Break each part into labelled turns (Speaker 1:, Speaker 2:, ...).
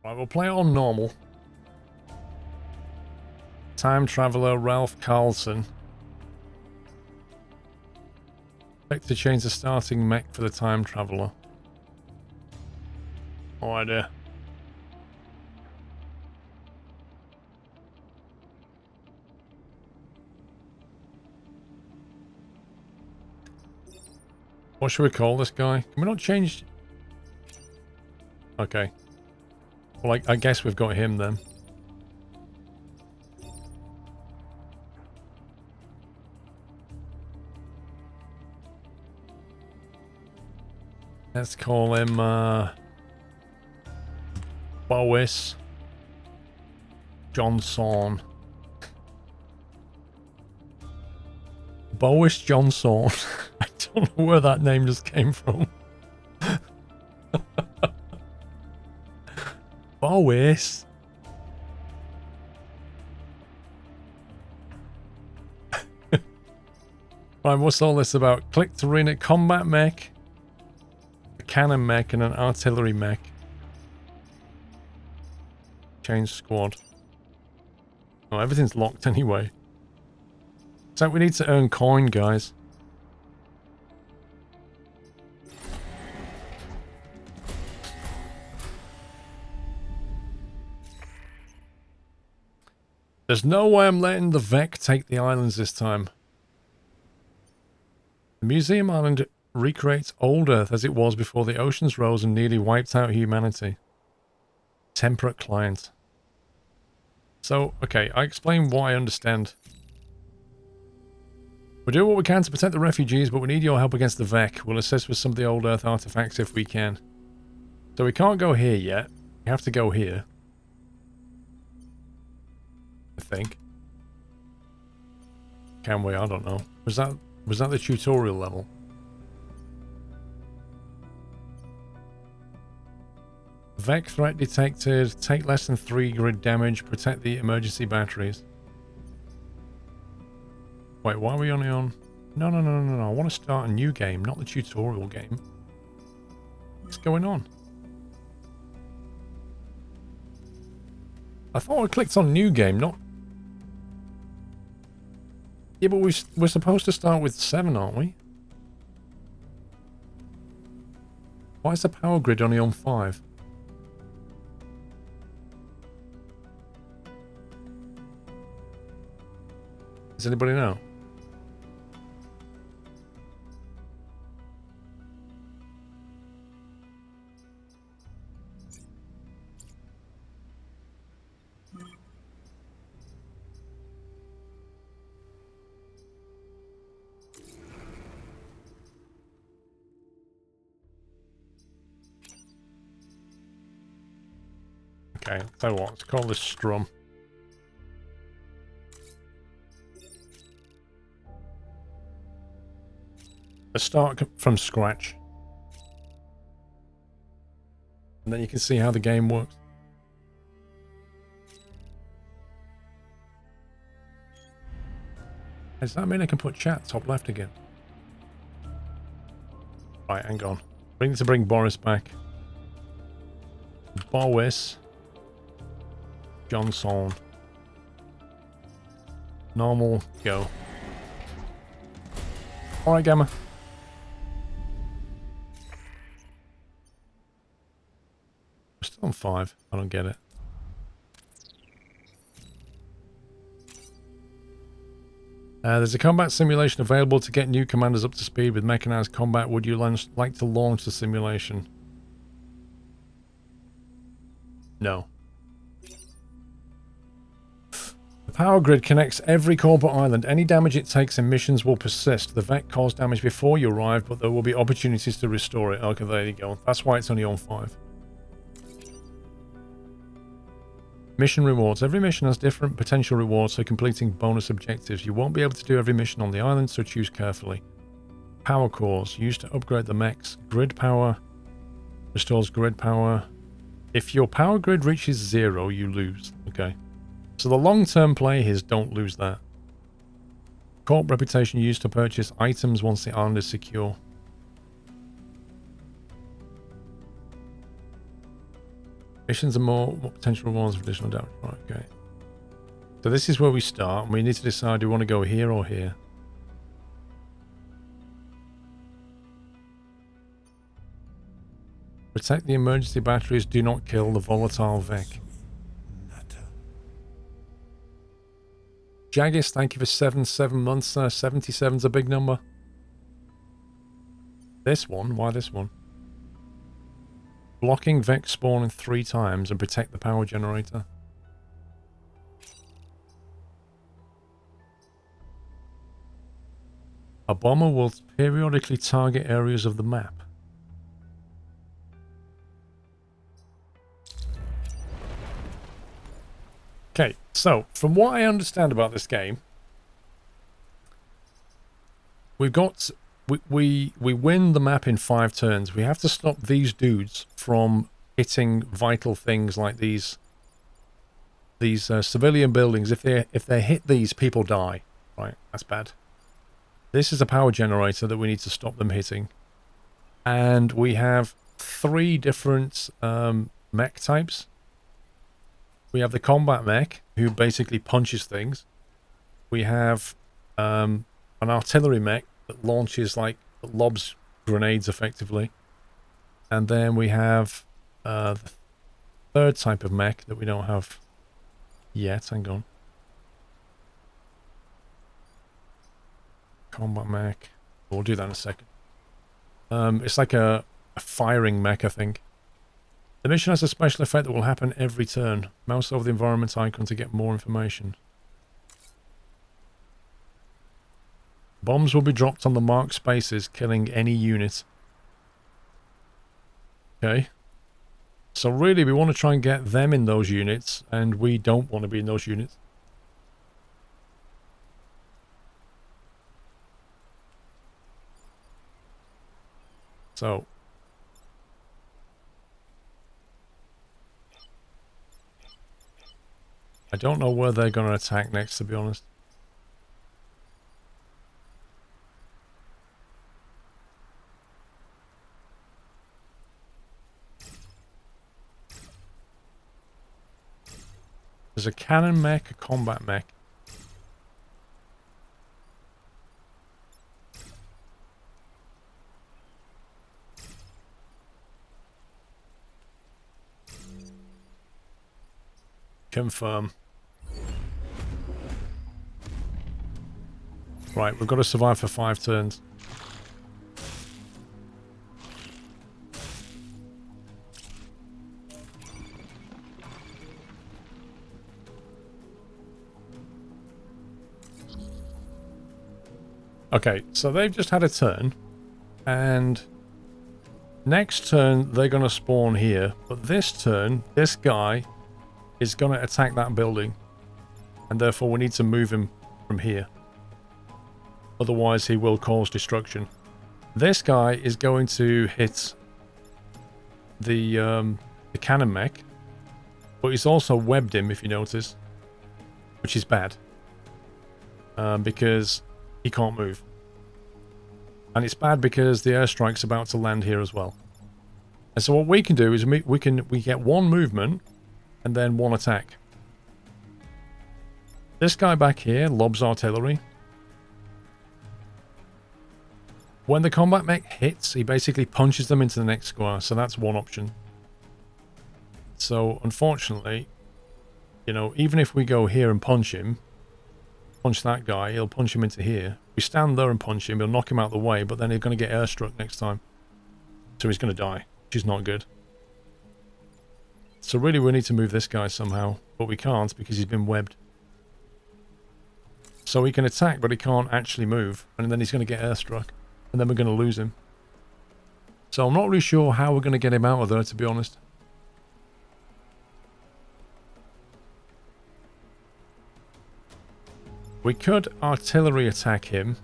Speaker 1: Right, we'll play it on normal. Time Traveler Ralph Carlson. Expect to change the starting mech for the Time Traveler. No idea. What should we call this guy? Can we not change? Okay. Well, I guess we've got him then. Let's call him Boris Johnson. Boris Johnson. I don't know where that name just came from. Boris. Right, what's all this about? Click to run a combat mech, a cannon mech, and an artillery mech. Change squad. Oh, everything's locked anyway. So we need to earn coin, guys. There's no way I'm letting the Vec take the islands this time. The Museum Island recreates old Earth as it was before the oceans rose and nearly wiped out humanity. Temperate client. So, okay, I explain what I understand. We're doing what we can to protect the refugees, but we need your help against the Vec. We'll assist with some of the old Earth artifacts if we can. So we can't go here yet. We have to go here. I think. Can we? I don't know. Was that the tutorial level? Vec threat detected. Take less than 3 grid damage. Protect the emergency batteries. Wait, why are we only on? No. I want to start a new game, not the tutorial game. What's going on? I thought I clicked on new game, not... Yeah, but we're supposed to start with 7, aren't we? Why is the power grid only on 5? Does anybody know? Okay, tell you what, let's call this Strum. Let's start from scratch. And then you can see how the game works. Does that mean I can put chat top left again? Right, hang on. We need to bring Boris back. Boris Johnson. Normal, go. Alright, Gamma. We're still on 5. I don't get it. There's a combat simulation available to get new commanders up to speed with mechanized combat. Would you like to launch the simulation? No. The power grid connects every corporate island. Any damage it takes in missions will persist. The Vec caused damage before you arrived, but there will be opportunities to restore it. Okay, there you go. That's why it's only on 5. Mission rewards. Every mission has different potential rewards for completing bonus objectives. You won't be able to do every mission on the island, so choose carefully. Power cores. Used to upgrade the mechs. Grid power. Restores grid power. If your power grid reaches 0, you lose. Okay. So the long-term play is don't lose that. Corp reputation used to purchase items once the island is secure. Missions are more potential rewards for additional damage. Right, okay. So this is where we start, and we need to decide do we want to go here or here. Protect the emergency batteries, do not kill the volatile Vec. Jaggis, thank you for 7 months. 77's a big number. This one? Why this one? Blocking Vec spawning 3 times and protect the power generator. A bomber will periodically target areas of the map. Okay, so from what I understand about this game, we've got we win the map in 5 turns. We have to stop these dudes from hitting vital things like these civilian buildings. If they hit these, people die. Right, that's bad. This is a power generator that we need to stop them hitting, and we have 3 different mech types. We have the combat mech, who basically punches things. We have an artillery mech that launches, like, that lobs grenades effectively. And then we have the 3rd type of mech that we don't have yet. Hang on. Combat mech. We'll do that in a second. It's like a firing mech, I think. The mission has a special effect that will happen every turn. Mouse over the environment icon to get more information. Bombs will be dropped on the marked spaces, killing any unit. Okay. So really, we want to try and get them in those units, and we don't want to be in those units. So... I don't know where they're going to attack next, to be honest. There's a cannon mech, a combat mech. Confirm. Right, we've got to survive for 5 turns. Okay, so they've just had a turn, and next turn they're going to spawn here, but this turn, this guy is going to attack that building, and therefore we need to move him from here. Otherwise he will cause destruction. This guy is going to hit the cannon mech, but he's also webbed him, if you notice, which is bad, because he can't move. And it's bad because the airstrike's about to land here as well. And so what we can do is we get 1 movement and then 1 attack. This guy back here lobs artillery. When the combat mech hits, he basically punches them into the next square, so that's 1 option. So unfortunately, you know, even if we go here and punch him, punch that guy, he'll punch him into here. We stand there and punch him, he'll knock him out of the way, but then he's going to get airstruck next time. So he's going to die, which is not good. So really we need to move this guy somehow, but we can't because he's been webbed. So he can attack, but he can't actually move, and then he's going to get airstruck, and then we're going to lose him. So I'm not really sure how we're going to get him out of there, to be honest. We could artillery attack him,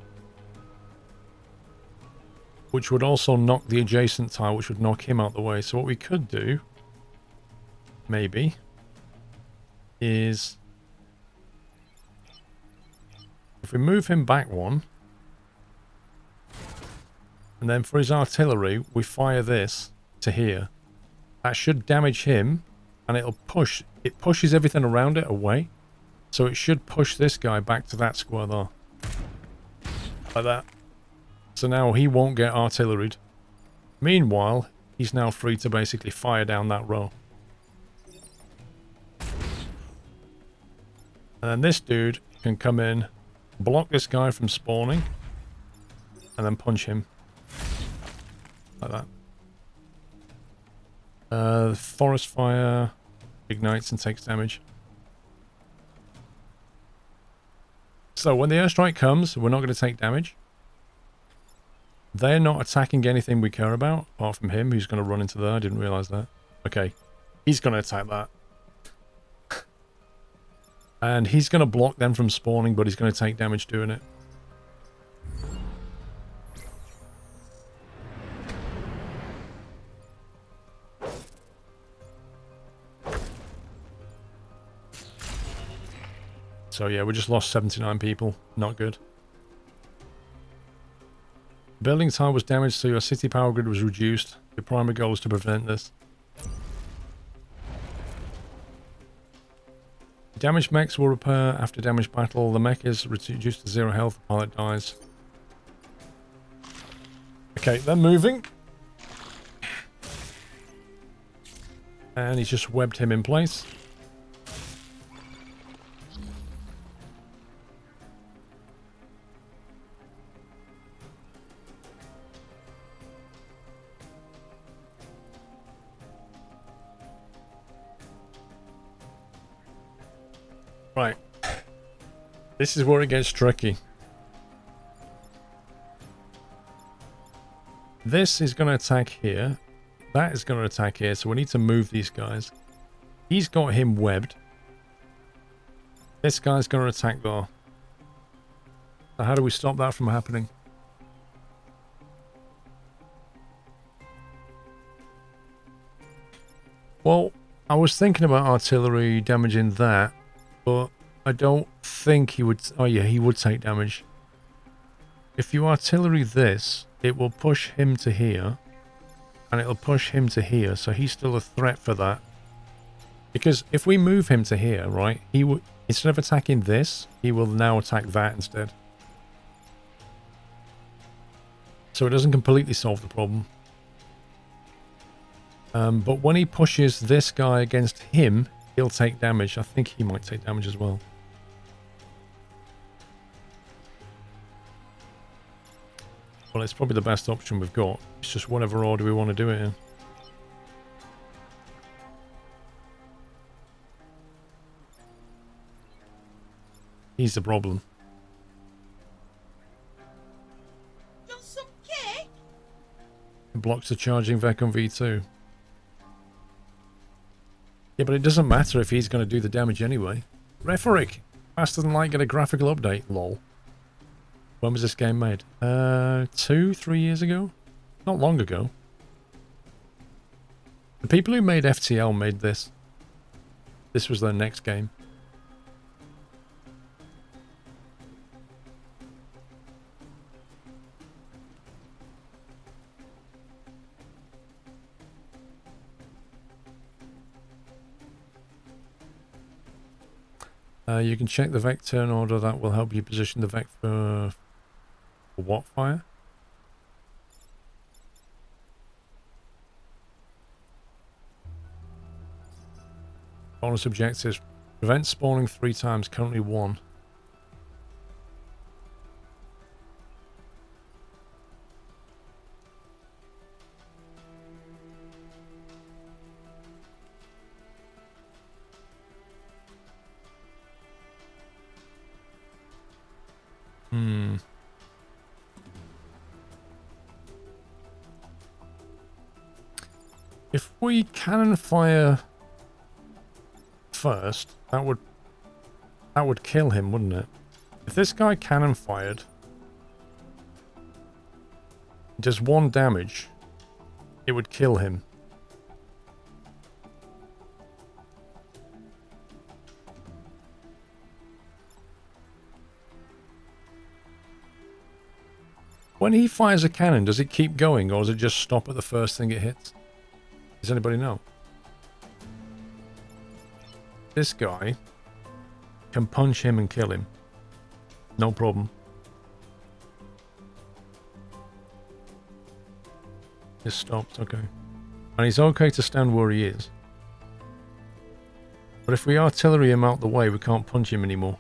Speaker 1: which would also knock the adjacent tile, which would knock him out the way. So what we could do, maybe, is if we move him back 1, and then for his artillery, we fire this to here. That should damage him, and it pushes everything around it away. So it should push this guy back to that square there. Like that. So now he won't get artilleried. Meanwhile, he's now free to basically fire down that row. And then this dude can come in, block this guy from spawning, and then punch him. Like that. The forest fire ignites and takes damage. So when the airstrike comes, we're not going to take damage. They're not attacking anything we care about, apart from him, who's going to run into there. I didn't realise that. Okay, he's going to attack that. And he's going to block them from spawning, but he's going to take damage doing it. So yeah, we just lost 79 people. Not good. Building tile was damaged, so your city power grid was reduced. Your primary goal is to prevent this. Damaged mechs will repair after damage battle. The mech is reduced to 0 health while it dies. Okay, they're moving. And he's just webbed him in place. Right. This is where it gets tricky. This is going to attack here. That is going to attack here, so we need to move these guys. He's got him webbed. This guy's going to attack there. So how do we stop that from happening? Well, I was thinking about artillery damaging that, but I don't think he would... Oh yeah, he would take damage. If you artillery this, it will push him to here. And it'll push him to here, so he's still a threat for that. Because if we move him to here, right, he would... Instead of attacking this, he will now attack that instead. So it doesn't completely solve the problem. But when he pushes this guy against him, he'll take damage. I think he might take damage as well. Well, it's probably the best option we've got. It's just whatever order we want to do it in. He's the problem.
Speaker 2: Want some cake?
Speaker 1: It blocks the charging Vec on V2. Yeah, but it doesn't matter if he's going to do the damage anyway. Rhetoric! Faster than light, get a graphical update. Lol. When was this game made? 2-3 years ago? Not long ago. The people who made FTL made this. This was their next game. You can check the Vec turn order. That will help you position the Vec for what fire? Bonus objectives. Prevent spawning 3 times, currently 1. If we cannon fire first, that would kill him, wouldn't it? If this guy cannon fired, does 1 damage, it would kill him. When he fires a cannon, does it keep going, or does it just stop at the first thing it hits? Does anybody know? this guy can punch him and kill him. No problem. This stopped, okay. And he's okay to stand where he is. But if we artillery him out the way, we can't punch him anymore.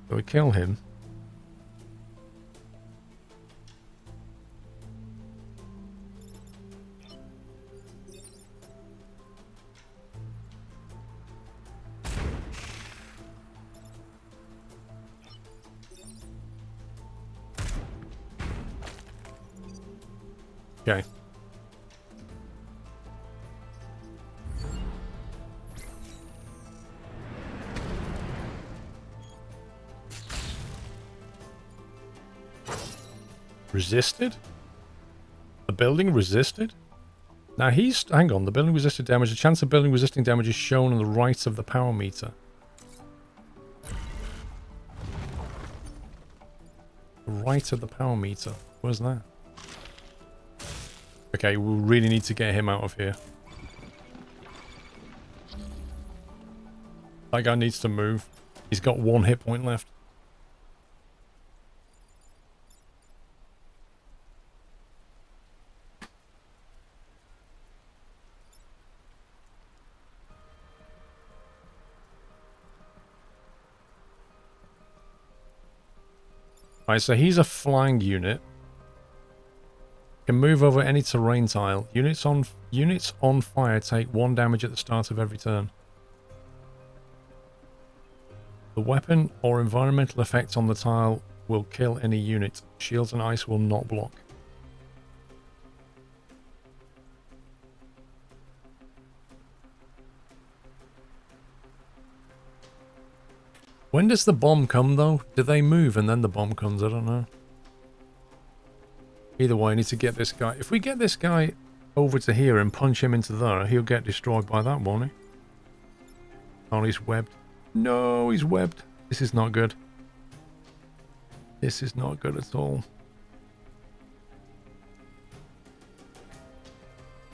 Speaker 1: So we kill him. Okay. Resisted? The building resisted? Now he's... Hang on. The building resisted damage. The chance of building resisting damage is shown on the right of the power meter. The right of the power meter. Where's that? Okay, we really need to get him out of here. That guy needs to move. He's got 1 hit point left. Right, so he's a flying unit. Can move over any terrain tile. Units on fire take 1 damage at the start of every turn. The weapon or environmental effects on the tile will kill any unit. Shields and ice will not block. When does the bomb come though? Do they move and then the bomb comes? I don't know. Either way, I need to get this guy. If we get this guy over to here and punch him into there, he'll get destroyed by that, won't he? Oh, he's webbed. No, he's webbed. This is not good. This is not good at all.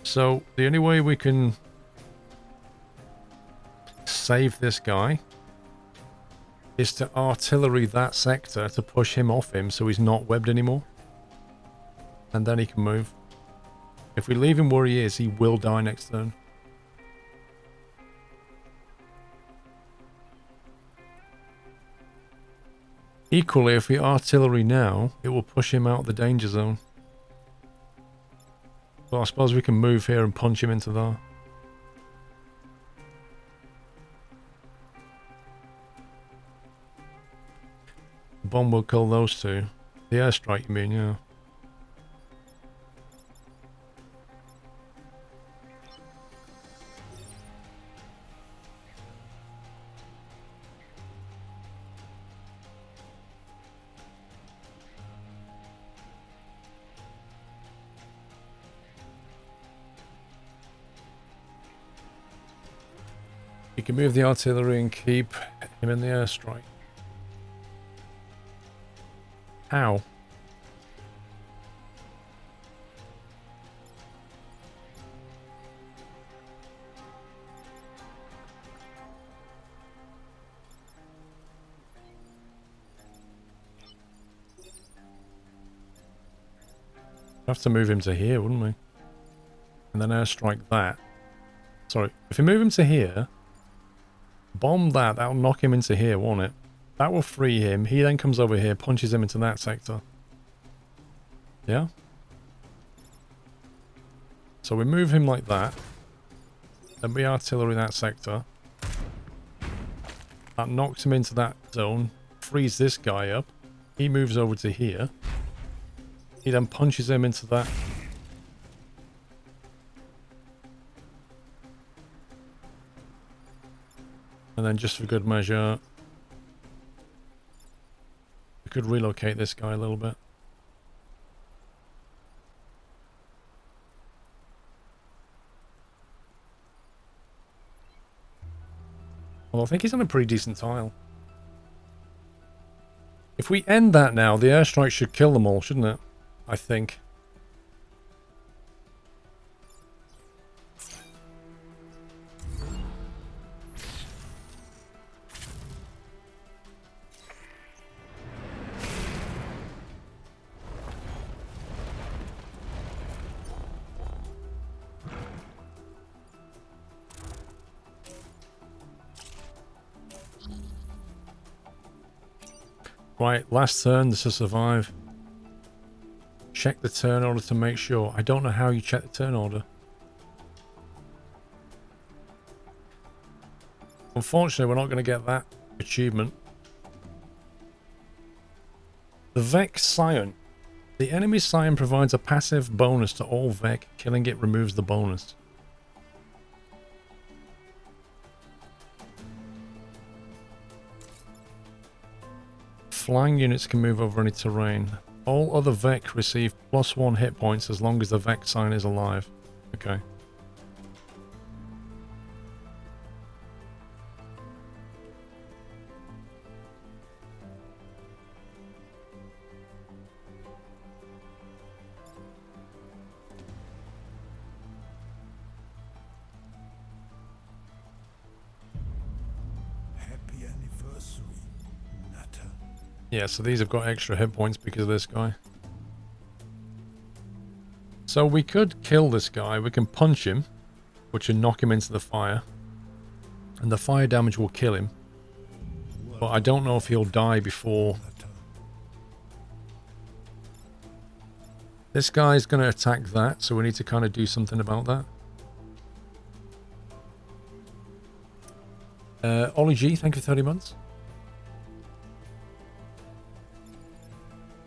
Speaker 1: So, the only way we can save this guy is to artillery that sector to push him off him so he's not webbed anymore. And then he can move. If we leave him where he is, he will die next turn. Equally, if we artillery now, it will push him out the danger zone. So I suppose we can move here and punch him into there. The bomb will kill those two. The airstrike, you mean, yeah. You can move the artillery and keep him in the airstrike. How? Have to move him to here, wouldn't we? And then airstrike that. Sorry, if we move him to here, bomb that, that'll knock him into here, won't it? That will free him. He then comes over here, punches him into that sector. Yeah? So we move him like that. Then we artillery that sector. That knocks him into that zone. Frees this guy up. He moves over to here. He then punches him into that. And then just for good measure, we could relocate this guy a little bit. Well, I think he's on a pretty decent tile. If we end that now, the airstrike should kill them all, shouldn't it? I think. Right, last turn, this is survive. Check the turn order to make sure. I don't know how you check the turn order. Unfortunately, we're not going to get that achievement. The Vec Scion. The enemy Scion provides a passive bonus to all Vec. Killing it removes the bonus. Flying units can move over any terrain. All other Vec receive +1 hit points as long as the Vec Scion is alive. Okay.
Speaker 3: Happy anniversary, Nutter.
Speaker 1: Yeah, so these have got extra hit points because of this guy. So we could kill this guy. We can punch him, which will knock him into the fire. And the fire damage will kill him. But I don't know if he'll die before. This guy's going to attack that, so we need to kind of do something about that. Ollie G, thank you for 30 months.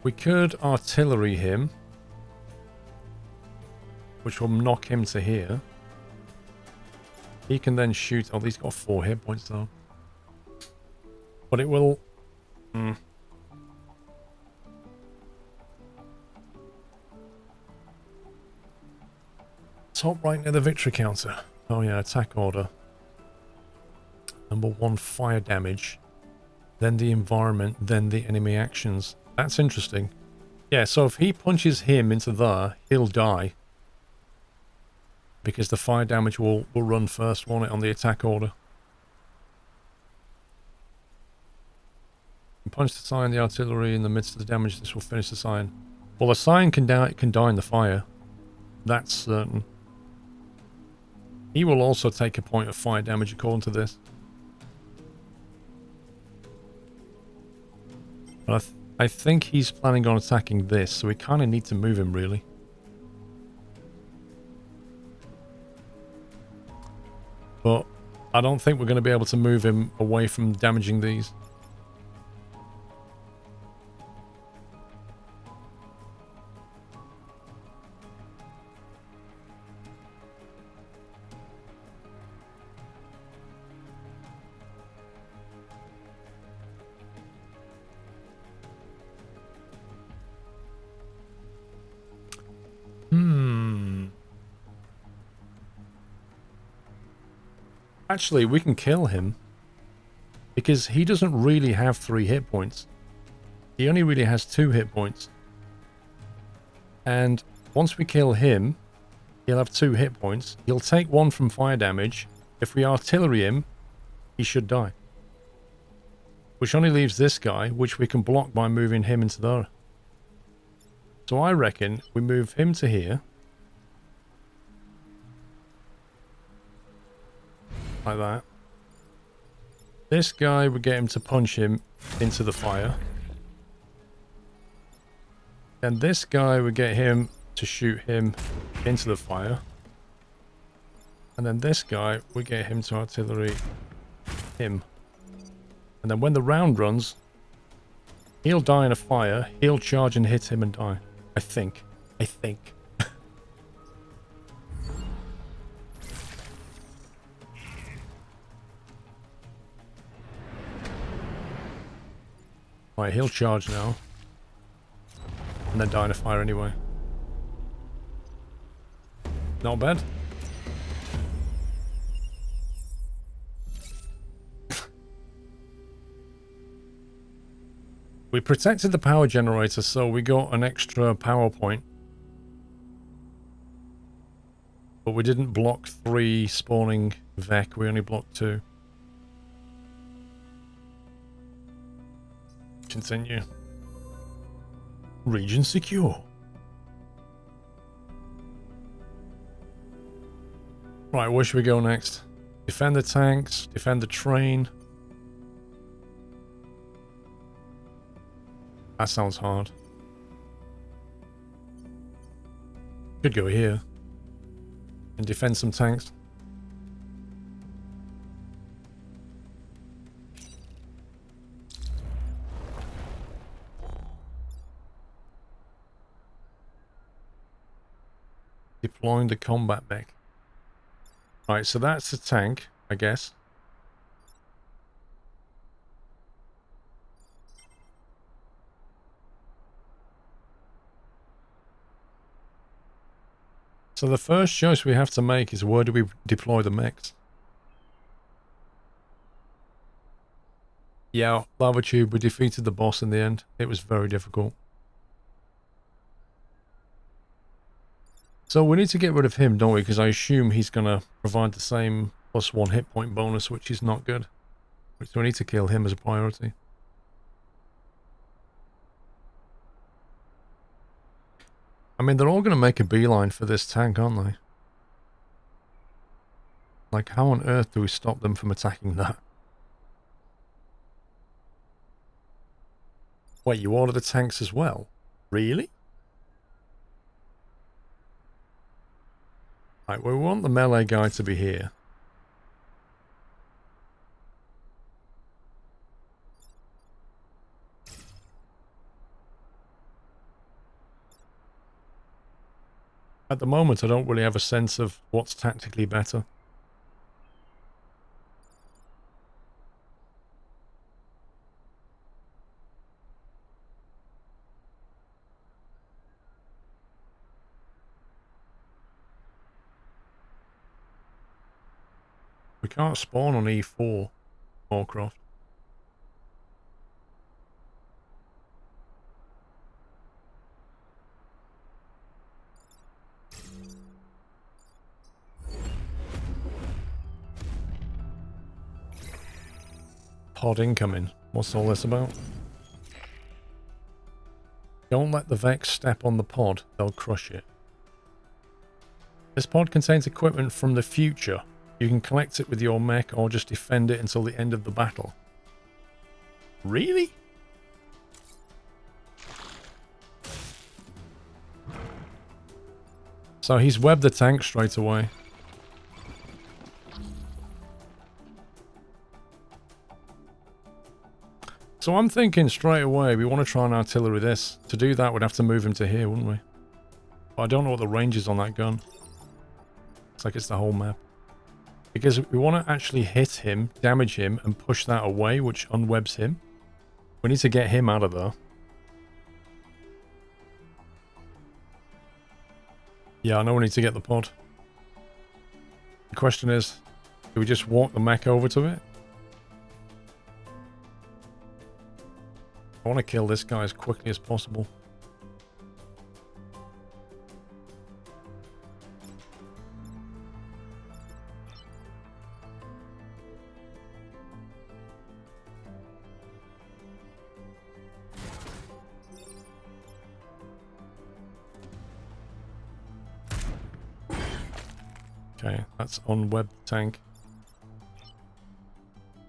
Speaker 1: We could artillery him, which will knock him to here. He can then shoot. Oh, he's got 4 hit points though. But it will... Top right near the victory counter. Oh yeah, attack order. Number 1, fire damage. Then the environment, then the enemy actions. That's interesting. Yeah, so if he punches him into there, he'll die. Because the fire damage will run first, won't it, on the attack order. Punch the Scion, the artillery in the midst of the damage. This will finish the Scion. Well, the Scion can die in the fire. That's certain. He will also take a point of fire damage according to this. But I think he's planning on attacking this, so we kind of need to move him, really. But I don't think we're going to be able to move him away from damaging these. Actually, we can kill him. Because he doesn't really have 3 hit points. He only really has 2 hit points. And once we kill him, he'll have 2 hit points. He'll take 1 from fire damage. If we artillery him, he should die. Which only leaves this guy, which we can block by moving him into there. So I reckon we move him to here. Like that. This guy, we get him to punch him into the fire. And this guy, we get him to shoot him into the fire. And then this guy, we get him to artillery him. And then when the round runs, he'll die in a fire, he'll charge and hit him and die. I think. Right, he'll charge now. And then die in a fire anyway. Not bad. We protected the power generator, so we got an extra power point. But we didn't block 3 spawning Vec, we only blocked 2. Continue. Region secure. Right, where should we go next? Defend the tanks, defend the train. That sounds hard. Could go here. And defend some tanks. Deploying the combat mech. Right, so that's the tank, I guess. So the first choice we have to make is where do we deploy the mechs? Yeah, Lava Tube, we defeated the boss in the end. It was very difficult. So we need to get rid of him, don't we? Because I assume he's going to provide the same +1 hit point bonus, which is not good. So we need to kill him as a priority. I mean, they're all going to make a beeline for this tank, aren't they? Like, how on earth do we stop them from attacking that? Wait, you order the tanks as well? Really? Right, we want the melee guy to be here. At the moment, I don't really have a sense of what's tactically better. We can't spawn on E4, Warcraft. Pod incoming. What's all this about? Don't let the Vex step on the pod, they'll crush it. This pod contains equipment from the future. You can collect it with your mech or just defend it until the end of the battle. Really? So he's webbed the tank straight away. So I'm thinking straight away we want to try and artillery this. To do that we'd have to move him to here, wouldn't we? But I don't know what the range is on that gun. It's like it's the whole map. Because we want to actually hit him, damage him, and push that away, which unwebs him. We need to get him out of there. Yeah, I know we need to get the pod. The question is, do we just walk the mech over to it? I want to kill this guy as quickly as possible. Okay, that's on web tank.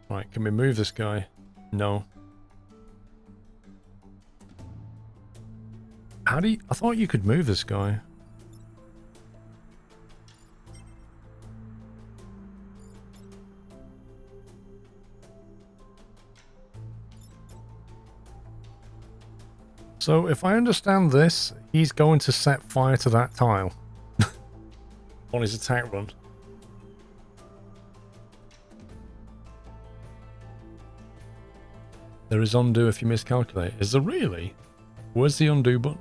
Speaker 1: Right, can we move this guy? No. How do you... I thought you could move this guy. So if I understand this, he's going to set fire to that tile on his attack run. There is undo if you miscalculate. Is there really? Where's the undo button?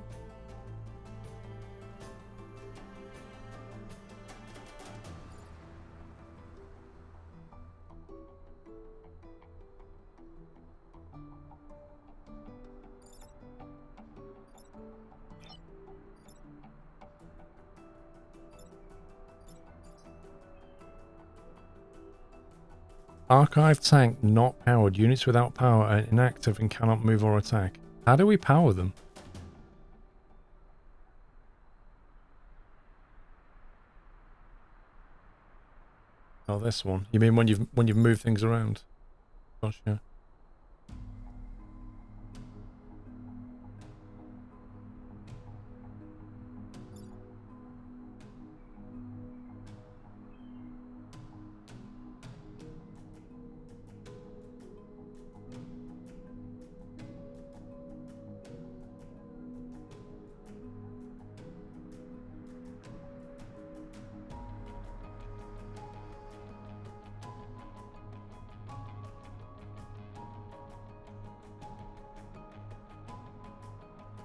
Speaker 1: Archive tank not powered. Units without power are inactive and cannot move or attack. How do we power them? Oh, this one. You mean when you've moved things around? Gotcha.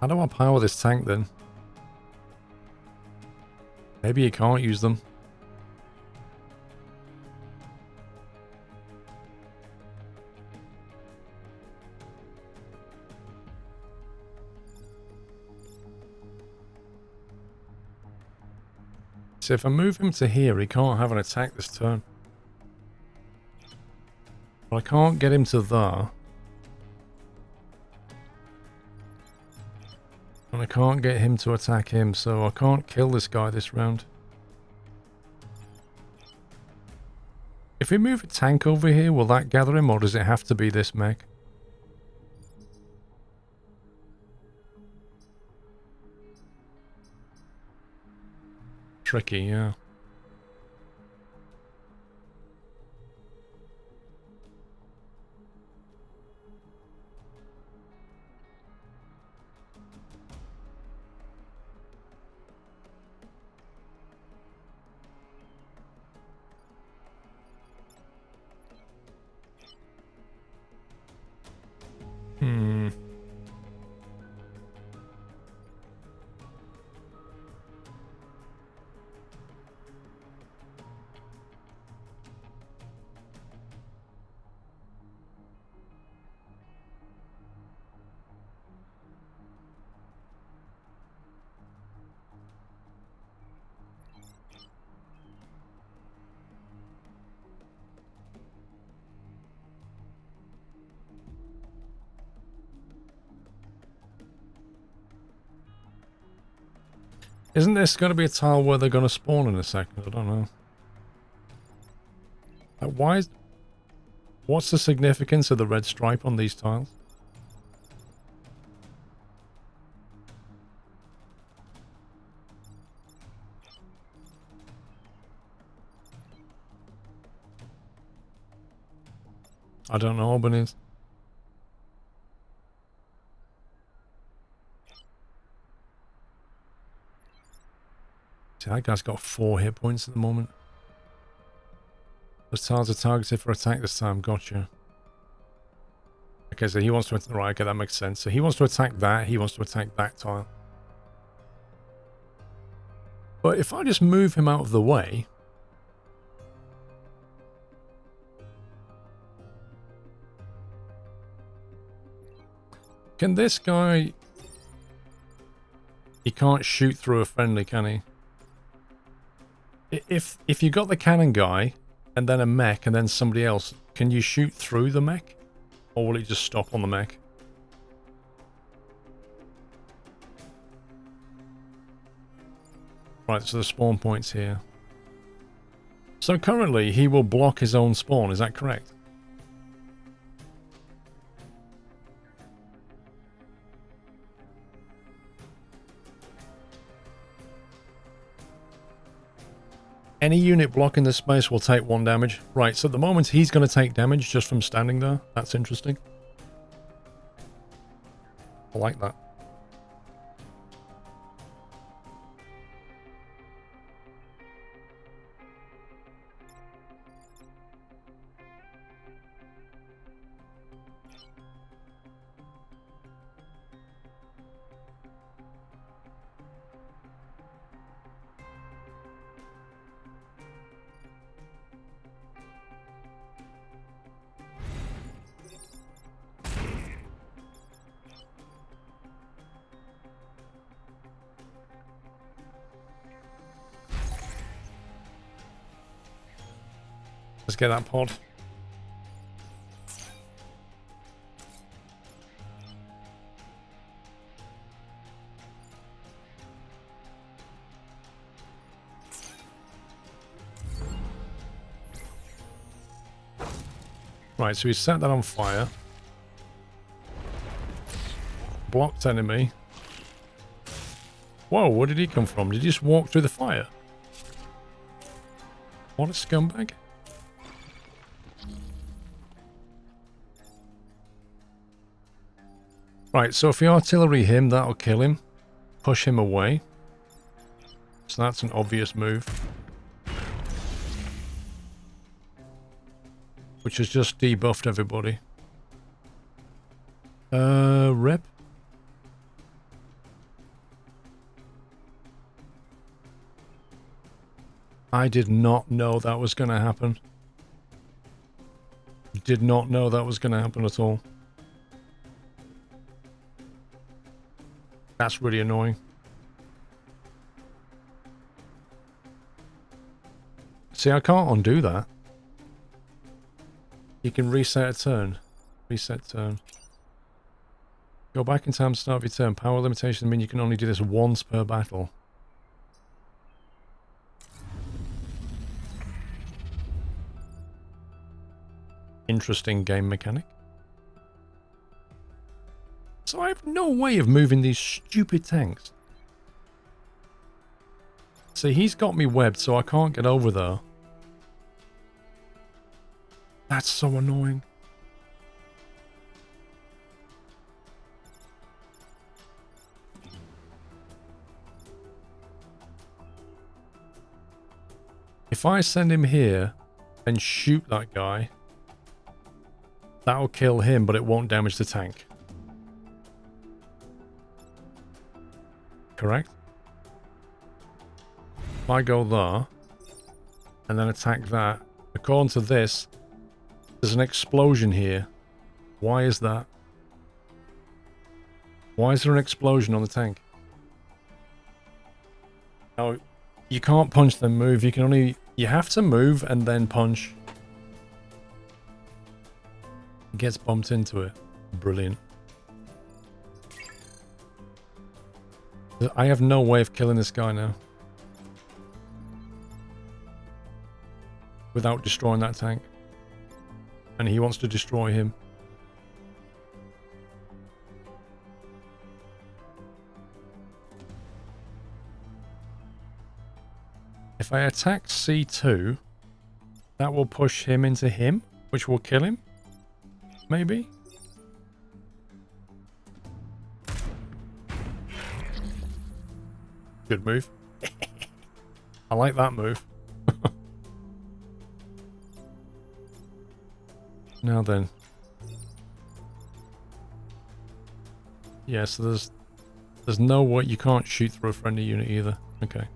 Speaker 1: How do I power this tank then? Maybe you can't use them. So if I move him to here, he can't have an attack this turn. But I can't get him to there. And I can't get him to attack him, so I can't kill this guy this round. If we move a tank over here, will that gather him, or does it have to be this mech? Tricky, yeah. Isn't this going to be a tile where they're going to spawn in a second? I don't know. Like, what's the significance of the red stripe on these tiles? I don't know, Albanese. See, that guy's got 4 hit points at the moment. Those tiles are targeted for attack this time. Gotcha. Okay, so he wants to... Right, okay, that makes sense. So he wants to attack that. He wants to attack that tile. But if I just move him out of the way... Can this guy... He can't shoot through a friendly, can he? If you got the cannon guy, and then a mech, and then somebody else, can you shoot through the mech? Or will it just stop on the mech? Right, so the spawn point's here. So currently, he will block his own spawn, is that correct? Any unit blocking the space will take 1 damage. Right, so at the moment he's going to take damage just from standing there. That's interesting. I like that. Let's get that pod. Right, so he set that on fire. Blocked enemy. Whoa, where did he come from? Did he just walk through the fire? What a scumbag. Right, so if you artillery him, that'll kill him. Push him away. So that's an obvious move. Which has just debuffed everybody. Rip. I did not know that was going to happen. Did not know that was going to happen at all. That's really annoying. See, I can't undo that. You can reset a turn. Reset turn. Go back in time to start of your turn. Power limitations mean you can only do this once per battle. Interesting game mechanic. So I have no way of moving these stupid tanks. See, he's got me webbed, so I can't get over there. That's so annoying. If I send him here and shoot that guy, that'll kill him, but it won't damage the tank. Correct? If I go there and then attack that, according to this, there's an explosion here. Why is that? Why is there an explosion on the tank? Now, you can't punch then move. You can only... You have to move and then punch. It gets bumped into it. Brilliant. I have no way of killing this guy now. Without destroying that tank. And he wants to destroy him. If I attack C2, that will push him into him, which will kill him. Maybe? Good move. I like that move. Now then. Yeah, so there's no way you can't shoot through a friendly unit either. Okay.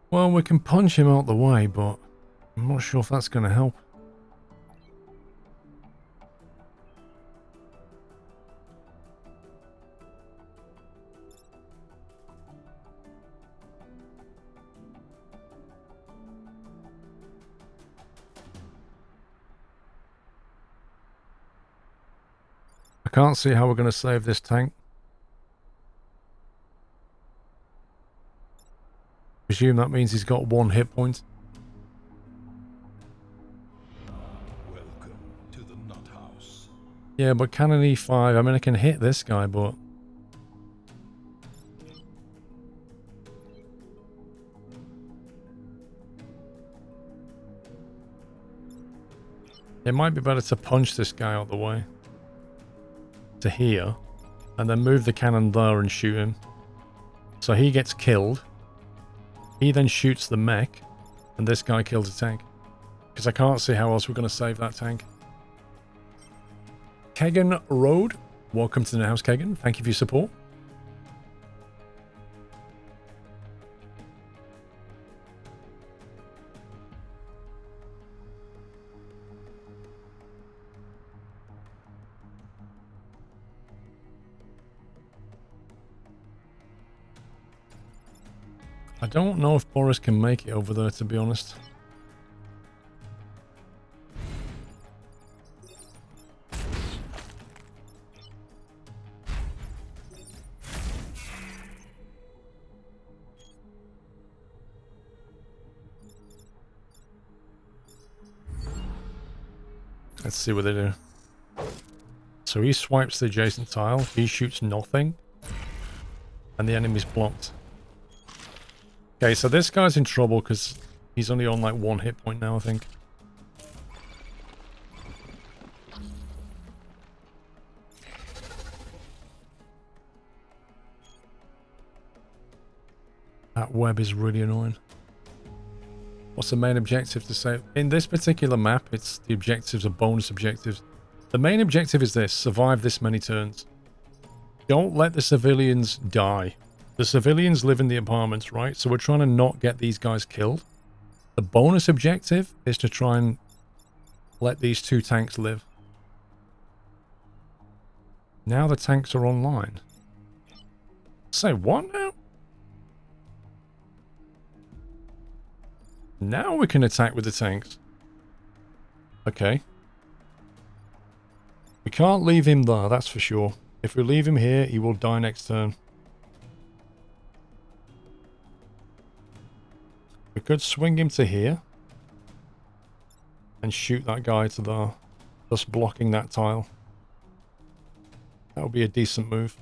Speaker 1: Well, we can punch him out the way, but I'm not sure if that's going to help. I can't see how we're going to save this tank. Presume that means he's got 1 hit point.
Speaker 3: Welcome to the nut house.
Speaker 1: Yeah, but cannon E5, I mean I can hit this guy, but... It might be better to punch this guy out the way. To here. And then move the cannon there and shoot him. So he gets killed. He then shoots the mech. And this guy kills the tank. Because I can't see how else we're going to save that tank. Kegan Road. Welcome to the house, Kegan. Thank you for your support. I don't know if Boris can make it over there, to be honest. Let's see what they do. So he swipes the adjacent tile, he shoots nothing, and the enemy's blocked. Okay, so this guy's in trouble because he's only on like 1 hit point now, I think. That web is really annoying. What's the main objective to say? In this particular map, it's the objectives are bonus objectives. The main objective is this: survive this many turns. Don't let the civilians die. The civilians live in the apartments, right? So we're trying to not get these guys killed. The bonus objective is to try and let these 2 tanks live. Now the tanks are online. Say what now? Now we can attack with the tanks. Okay. We can't leave him there, that's for sure. If we leave him here, he will die next turn. We could swing him to here. And shoot that guy to there. Thus blocking that tile. That would be a decent move.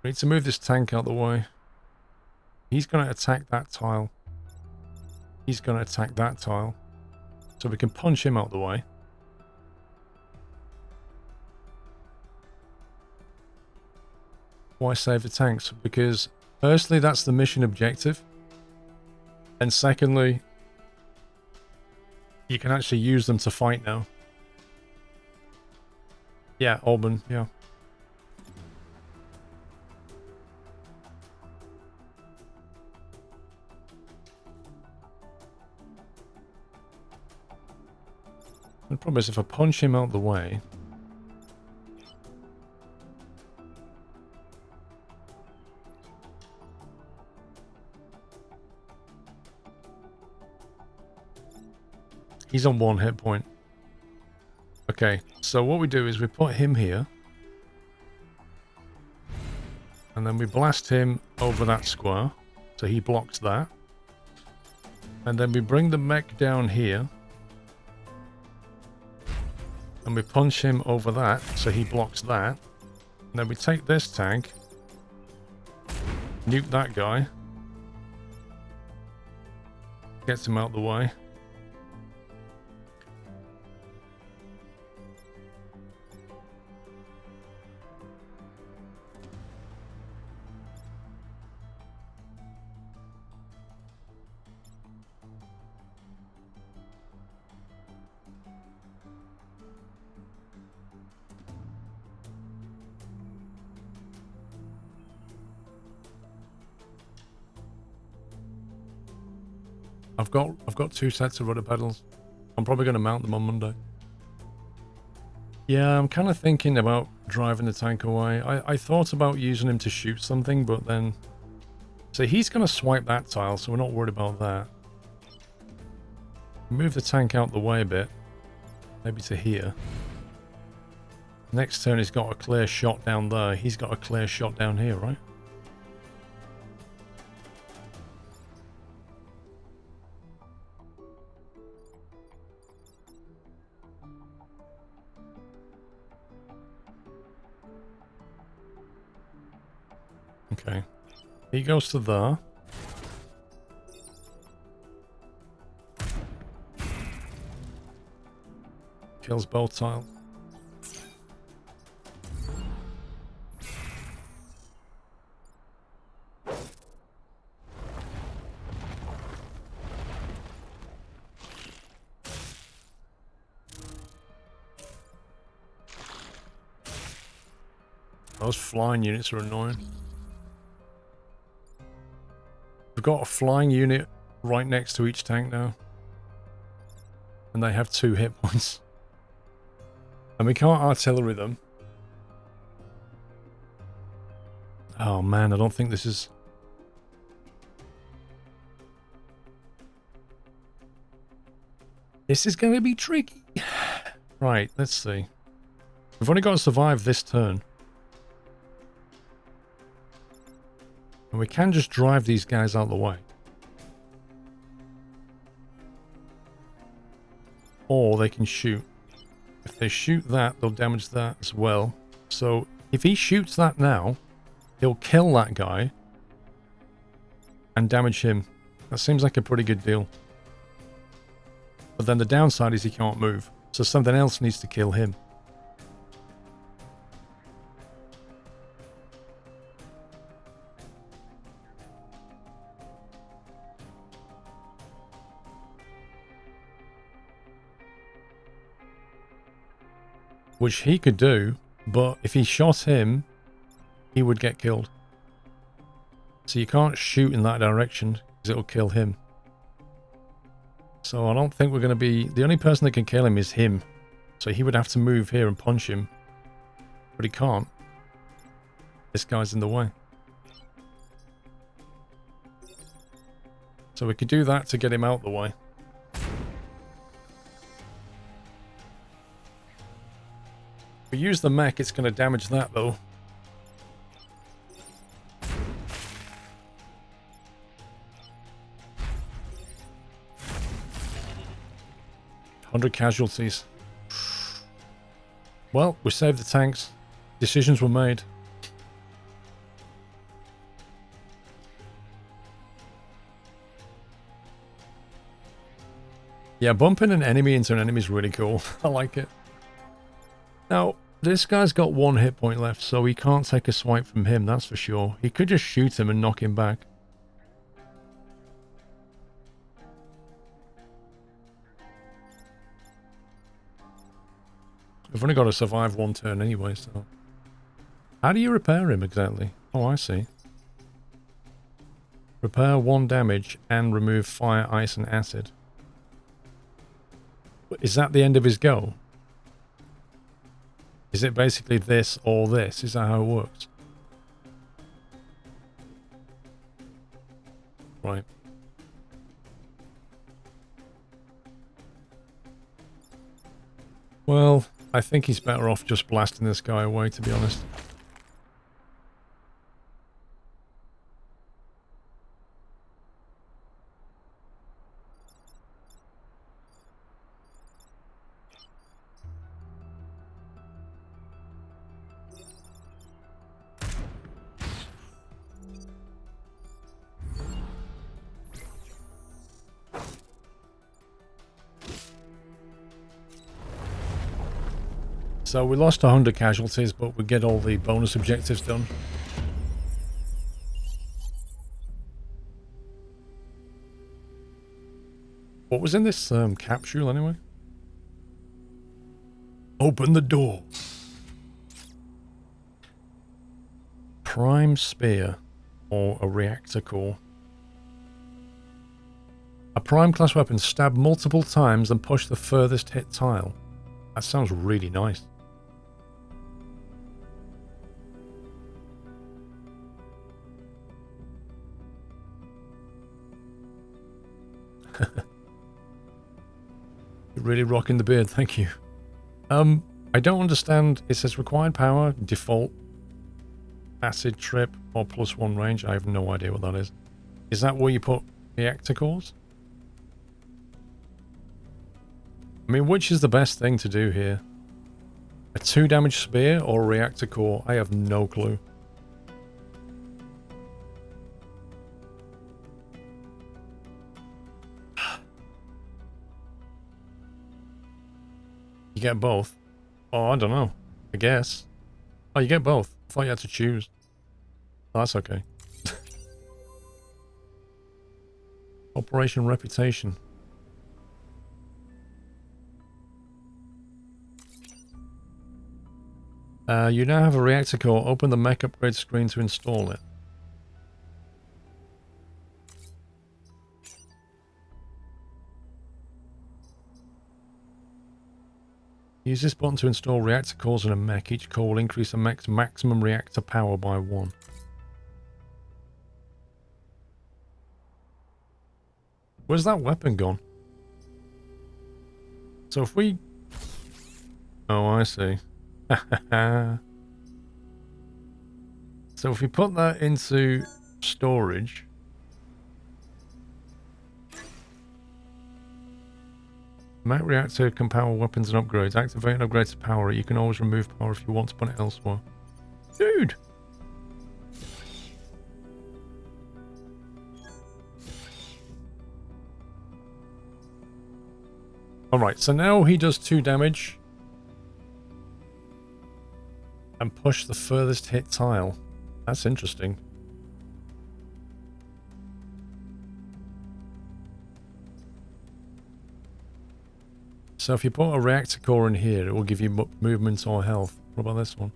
Speaker 1: We need to move this tank out of the way. He's going to attack that tile. He's going to attack that tile. So we can punch him out of the way. Why save the tanks? Because firstly, that's the mission objective. And secondly, you can actually use them to fight now. Yeah, Auburn, yeah. The problem is if I punch him out the way... He's on 1 hit point. Okay, so what we do is we put him here. And then we blast him over that square. So he blocks that. And then we bring the mech down here. And we punch him over that, so he blocks that. And then we take this tank. Nuke that guy. Gets him out the way. I've got 2 sets of rudder pedals. I'm probably going to mount them on Monday. Yeah, I'm kind of thinking about driving the tank away. I thought about using him to shoot something, but then... So he's going to swipe that tile, so we're not worried about that. Move the tank out the way a bit. Maybe to here. Next turn he's got a clear shot down there. He's got a clear shot down here, right? Okay. He goes to there. Kills both tiles. Those flying units are annoying. We've got a flying unit right next to each tank now. And they have 2 hit points. And we can't artillery them. Oh man, I don't think this is... This is going to be tricky. Right, let's see. We've only got to survive this turn. And we can just drive these guys out of the way. Or they can shoot. If they shoot that, they'll damage that as well. So if he shoots that now, he'll kill that guy and damage him. That seems like a pretty good deal. But then the downside is he can't move. So something else needs to kill him. Which he could do, but if he shot him, he would get killed. So you can't shoot in that direction, because it'll kill him. So I don't think we're going to be... The only person that can kill him is him. So he would have to move here and punch him. But he can't. This guy's in the way. So we could do that to get him out the way. If we use the mech, it's going to damage that though. $100 casualties. Well, we saved the tanks. Decisions were made. Yeah, bumping an enemy into an enemy is really cool. I like it. Now, this guy's got 1 hit point left, so he can't take a swipe from him, that's for sure. He could just shoot him and knock him back. We've only got to survive 1 turn anyway, so... How do you repair him exactly? Oh, I see. Repair 1 damage and remove fire, ice, and acid. Is that the end of his go? Is it basically this or this? Is that how it works? Right. Well, I think he's better off just blasting this guy away, to be honest. So we lost 100 casualties, but we get all the bonus objectives done. What was in this capsule anyway? Open the door. Prime spear or a reactor core. A prime class weapon stab multiple times and push the furthest hit tile. That sounds really nice. You're really rocking the beard, thank you. I don't understand. It says required power, default, acid trip, or +1 range. I have no idea what that is. Is that where you put reactor cores? I mean, which is the best thing to do here? A 2 damage spear or a reactor core? I have no clue. You get both? Oh, I don't know. I guess. Oh, you get both. I thought you had to choose. Oh, that's okay. Operation Reputation. You now have a reactor core. Open the mech upgrade screen to install it. Use this button to install reactor cores in a mech. Each core will increase a mech's maximum reactor power by 1. Where's that weapon gone? So if we... Oh, I see. So if we put that into storage... Mech reactor can power weapons and upgrades. Activate and upgrade to power it. You can always remove power if you want to put it elsewhere. Dude! Alright, so now he does 2 damage. And push the furthest hit tile. That's interesting. So if you put a reactor core in here, it will give you movement or health. What about this one?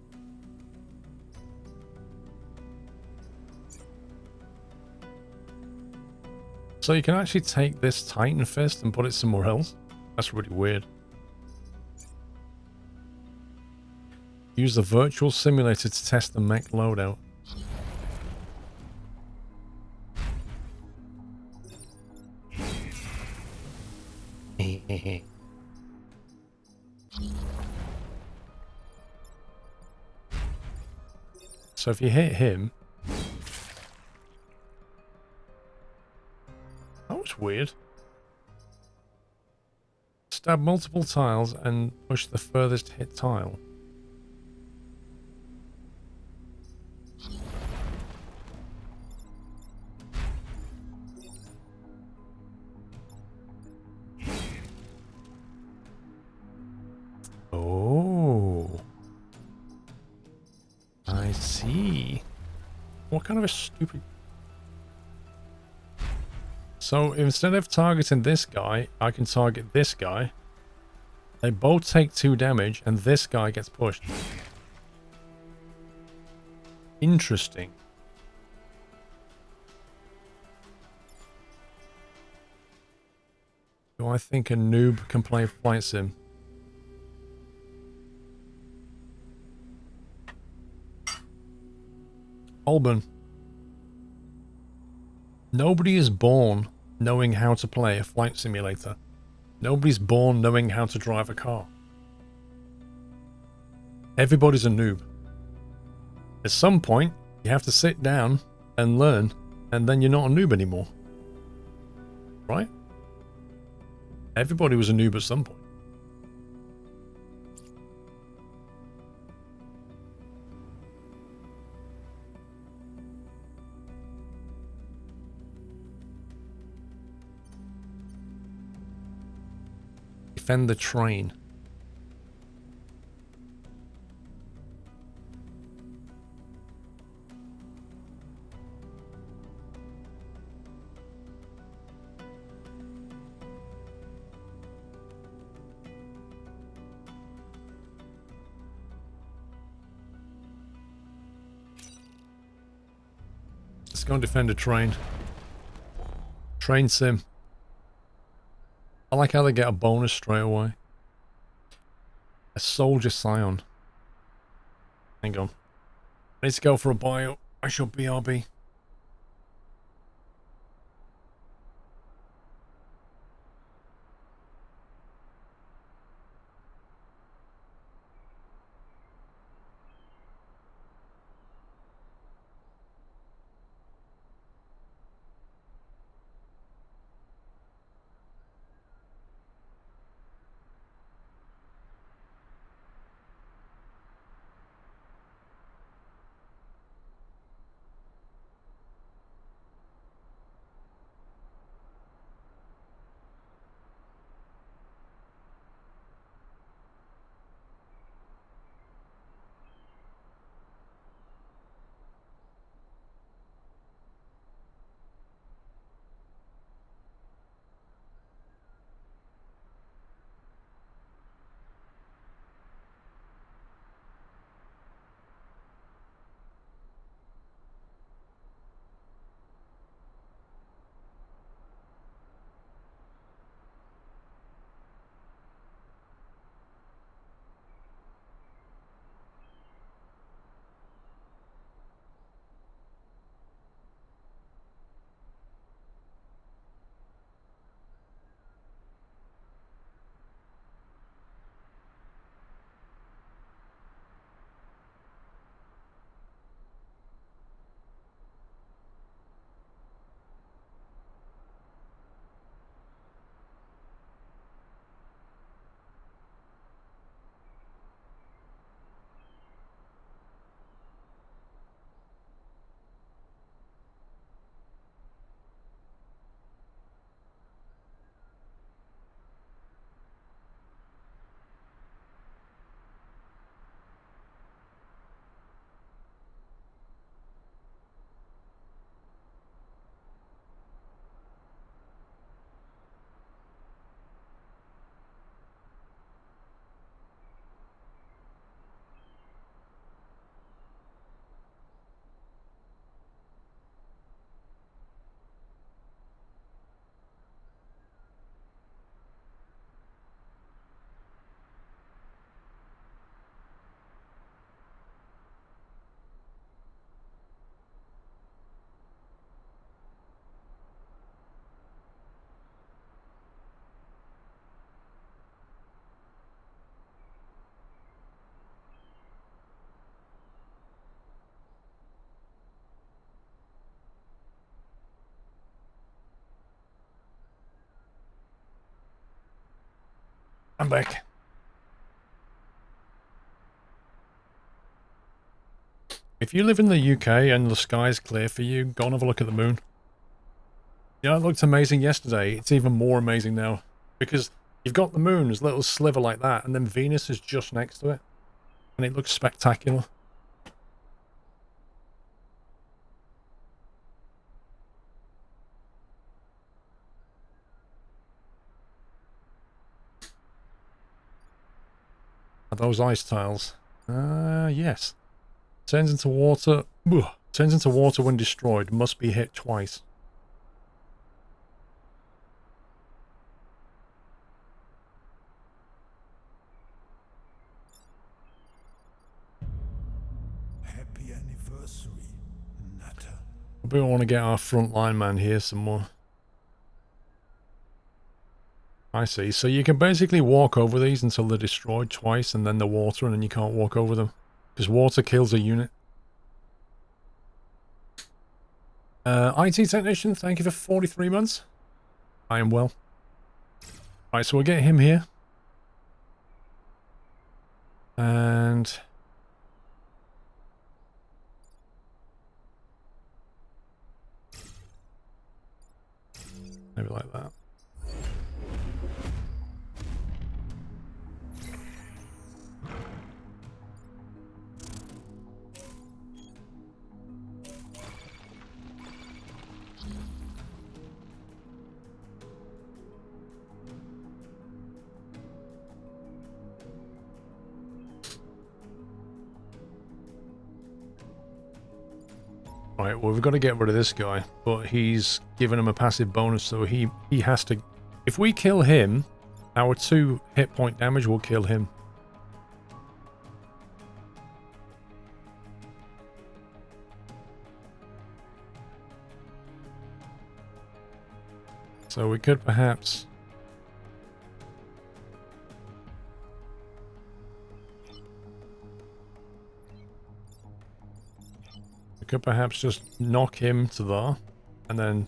Speaker 1: So you can actually take this Titan Fist and put it somewhere else. That's really weird. Use the virtual simulator to test the mech loadout. So if you hit him... That was weird. Stab multiple tiles and push the furthest hit tile. Oh. I see. What kind of a stupid... So instead of targeting this guy, I can target this guy. They both take 2 damage and this guy gets pushed. Interesting. Do I think a noob can play Flight Sim? Alban. Nobody is born knowing how to play a flight simulator. Nobody's born knowing how to drive a car. Everybody's a noob. At some point, you have to sit down and learn, and then you're not a noob anymore. Right? Everybody was a noob at some point. Defend the train. Let's go and defend a train. Train sim. I like how they get a bonus straight away. A soldier scion. Hang on. I need to go for a bio. I shall BRB. I'm back. If you live in the UK and the sky's clear for you, go and have a look at the moon. Yeah, it looked amazing yesterday. It's even more amazing now. Because you've got the moon as a little sliver like that, and then Venus is just next to it. And it looks spectacular. Are those ice tiles? Yes. Turns into water. Ugh. Turns into water when destroyed. Must be hit twice.
Speaker 3: Happy anniversary, Nutter.
Speaker 1: We want to get our frontline man here some more. I see. So you can basically walk over these until they're destroyed twice and then the water, and then you can't walk over them. Because water kills a unit. IT technician, thank you for 43 months. I am well. Right, so we'll get him here. And... maybe like that. Right, well, we've got to get rid of this guy, but he's given him a passive bonus, so he has to... if we kill him, our 2 hit point damage will kill him. So we could perhaps... we could perhaps just knock him to there, and then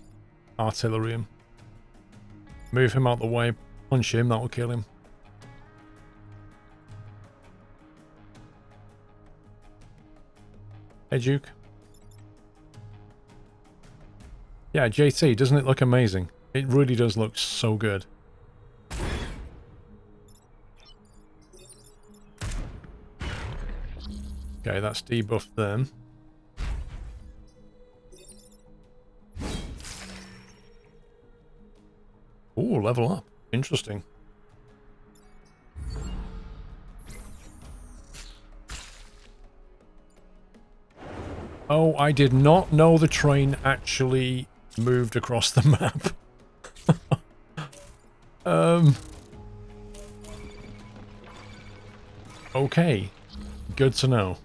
Speaker 1: artillery him. Move him out the way, punch him, that will kill him. Hey, Duke. Yeah, JT, doesn't it look amazing? It really does look so good. Okay, that's debuffed them. Ooh, level up. Interesting. Oh, I did not know the train actually moved across the map. Okay. Good to know.